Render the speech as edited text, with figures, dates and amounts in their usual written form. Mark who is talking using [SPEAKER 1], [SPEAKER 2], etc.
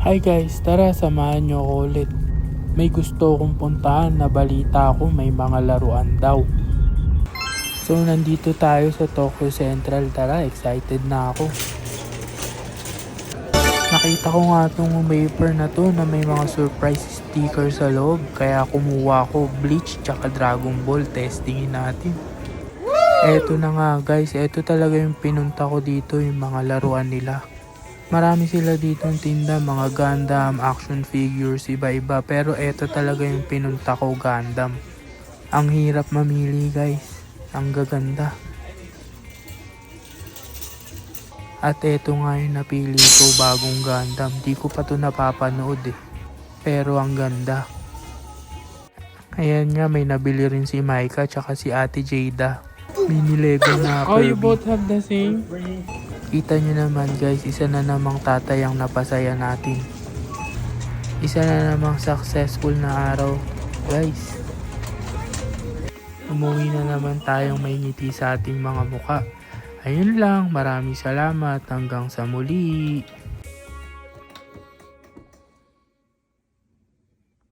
[SPEAKER 1] Hi guys, tara samahan nyo ako ulit. May gusto kong puntahan na balita ko may mga laruan daw. So nandito tayo sa Tokyo Central, tara excited na ako. Nakita ko nga itong paper na to na may mga surprise sticker sa loob. Kaya kumuha ko Bleach tsaka Dragon Ball, testingin natin. Eto na nga guys, eto talaga yung pinunta ko dito, yung mga laruan nila. Marami sila dito ng tinda, mga Gundam, action figures, iba-iba. Pero eto talaga yung pinunta ko, Gundam. Ang hirap mamili guys, ang gaganda. At eto nga yung napili ko, bagong Gundam. Di ko pa to napapanood eh. Pero ang ganda. Ayan nga, may nabili rin si Maika tsaka si Ate Jada. Mini Lego na Kirby. Oh, you both have the same? Kita nyo naman guys, isa na namang tatay ang napasaya natin. Isa na namang successful na araw guys. Umuwi na naman tayong may ngiti sa ating mga muka. Ayun lang, maraming salamat, hanggang sa muli.